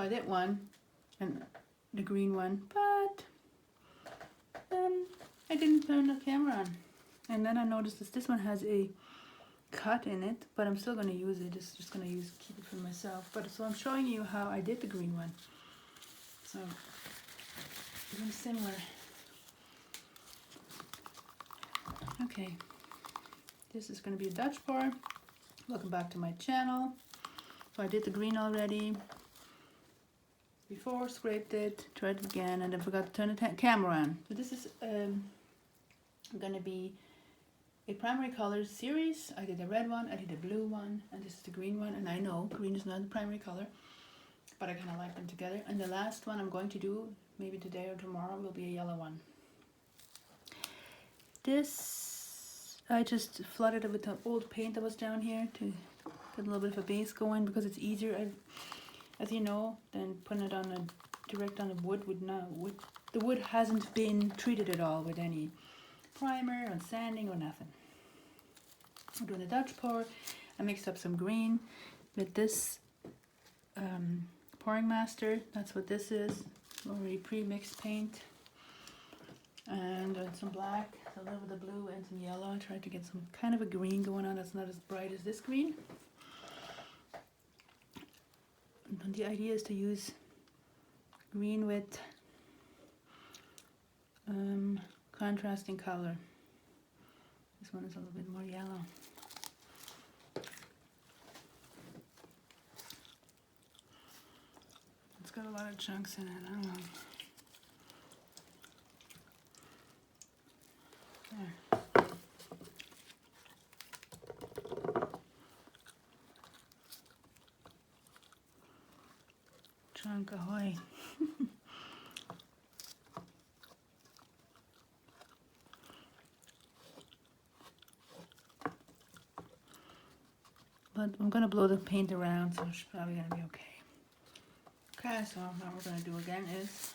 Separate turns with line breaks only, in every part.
So I did one, and the green one, but I didn't turn the camera on. And then I noticed this one has a cut in it, but I'm still going to use it. It's just going to keep it for myself. But so I'm showing you how I did the green one. So even similar. Okay, this is going to be a Dutchpour. Welcome back to my channel. So I did the green already before, scraped it, tried it again, and then forgot to turn the camera on. So this is going to be a primary colors series. I did a red one, I did a blue one, and this is the green one. And I know green is not the primary color, but I kind of like them together. And the last one I'm going to do, maybe today or tomorrow, will be a yellow one. This, I just flooded it with the old paint that was down here to get a little bit of a base going, because it's easier, as you know, than putting it on direct on the wood. The wood hasn't been treated at all with any primer or sanding or nothing. I'm doing a Dutchpour. I mixed up some green with this pouring master. That's what this is. Already pre-mixed paint. And some black, a little bit of blue and some yellow. I tried to get some kind of a green going on that's not as bright as this green. And the idea is to use green with contrasting color. This one is a little bit more yellow. It's got a lot of chunks in it, I don't know. There. Chunk ahoy. But I'm going to blow the paint around, so it's probably going to be okay. Okay, so now what we're going to do again is,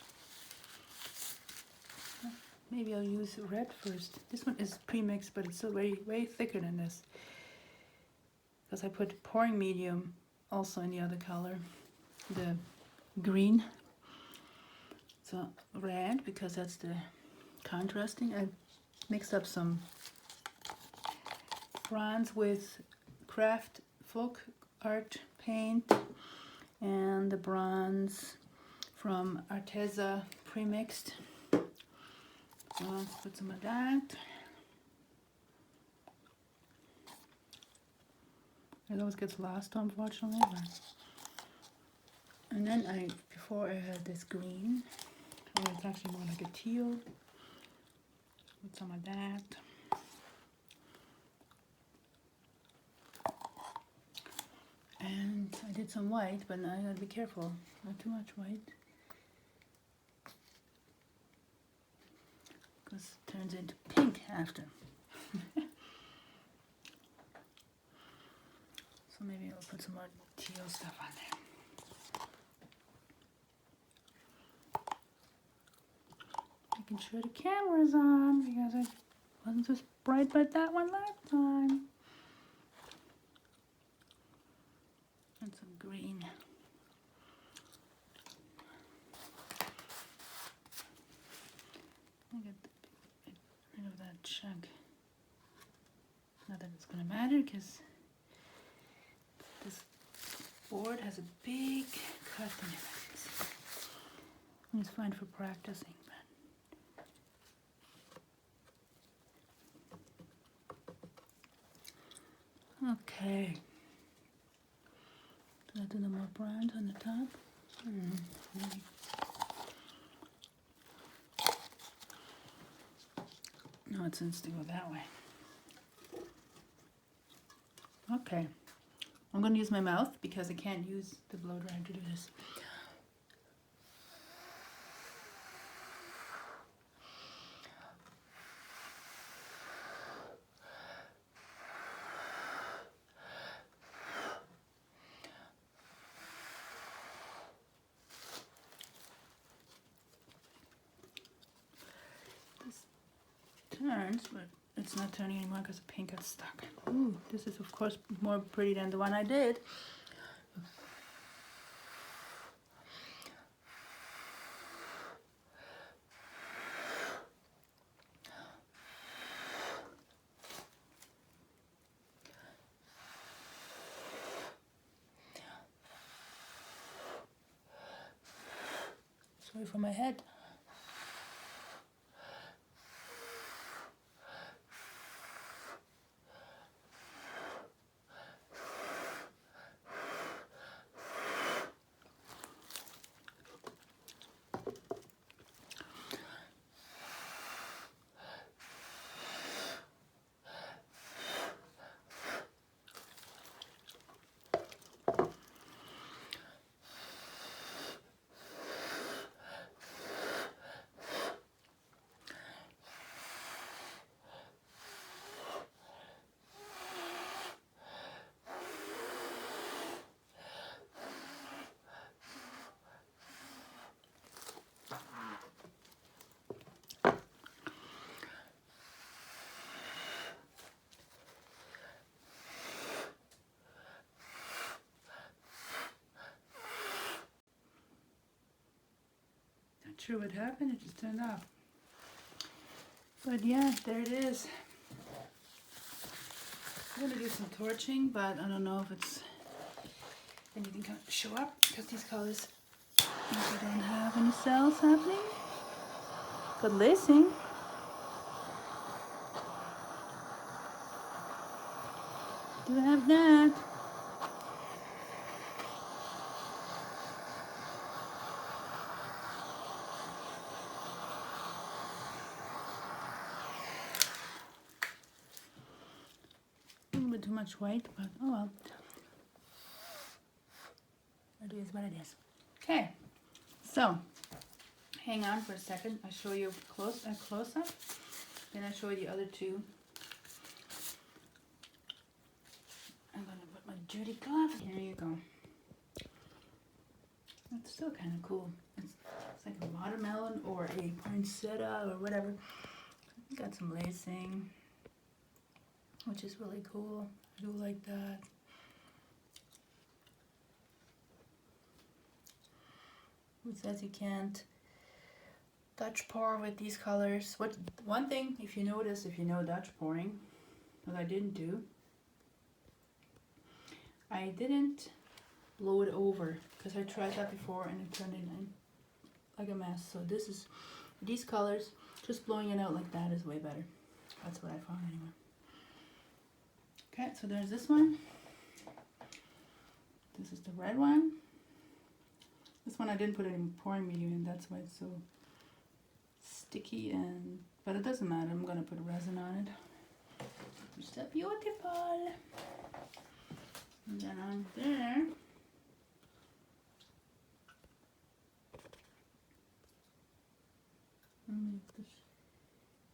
maybe I'll use red first. This one is pre-mixed, but it's still way thicker than this, because I put pouring medium also in the other color, the green. So red, because that's the contrasting. I mixed up some bronze with craft folk art paint and the bronze from Arteza Premixed. So let's put some of that. It always gets lost, unfortunately. And then before I had this green, it's actually more like a teal. Put some of that. And I did some white, but I gotta be careful, not too much white, because it turns into pink after. So maybe I'll put some more teal stuff on there. Making sure the camera's on, because it wasn't so bright but that one last time. And some green. I get rid of that chunk. Not that it's going to matter, because this board has a big cut in it. It's fine for practicing. Okay. Did I do the more bronze on the top? Maybe. No, it seems to go that way. Okay. I'm going to use my mouth because I can't use the blow dryer to do this. Turns, but it's not turning anymore because the paint got stuck. Ooh, this is of course more pretty than the one I did. it for my head. Not sure what happened, it just turned off. But yeah, there it is. I'm gonna do some torching, but I don't know if it's anything can show up because these colors usually don't have any cells happening. Good lacing. Do I have that? A little bit too much white, but oh well. It is what it is. Okay, so hang on for a second. I'll show you a close up. Then I'll show you the other two. I'm gonna put my dirty gloves. Here you go. It's still kind of cool. It's like a watermelon or a poinsettia or whatever. Got some lacing, which is really cool. I do like that. It says you can't Dutch pour with these colors. One thing, if you notice, if you know Dutch pouring, what I didn't do, I didn't blow it over because I tried that before and it turned in like a mess. So this is these colors, just blowing it out like that is way better. That's what I found anyway. Okay, so there's this one. This is the red one. This one I didn't put any pouring medium in, that's why it's so sticky, but it doesn't matter. I'm gonna put resin on it. It's so beautiful. And then on there,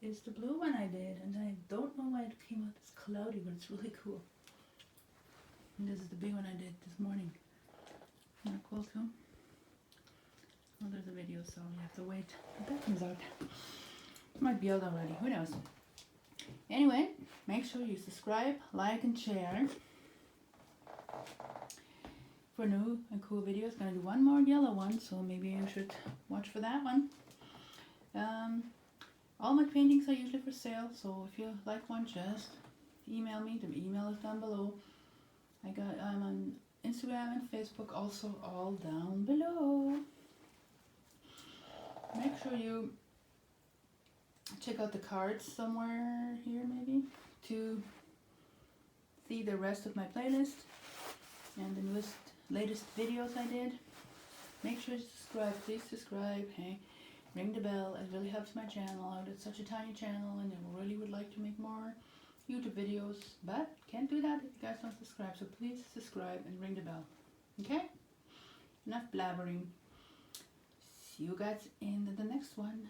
this is the blue one I did, and I don't know why it came out this cloudy, but it's really cool. And this is the big one I did this morning. Isn't that cool too? Well, there's a video, so you have to wait. But that comes out. It might be out already. Who knows? Anyway, make sure you subscribe, like, and share for new and cool videos. Gonna do one more yellow one, so maybe you should watch for that one. All my paintings are usually for sale, so if you like one, just email me. The email is down below. I'm on Instagram and Facebook, also all down below. Make sure you check out the cards somewhere here maybe to see the rest of my playlist and the latest videos I did. Make sure you subscribe, please subscribe, hey, ring the bell, it really helps my channel out. It's such a tiny channel and I really would like to make more YouTube videos, but can't do that if you guys don't subscribe, so please subscribe and ring the bell. Okay? Enough blabbering. See you guys in the next one.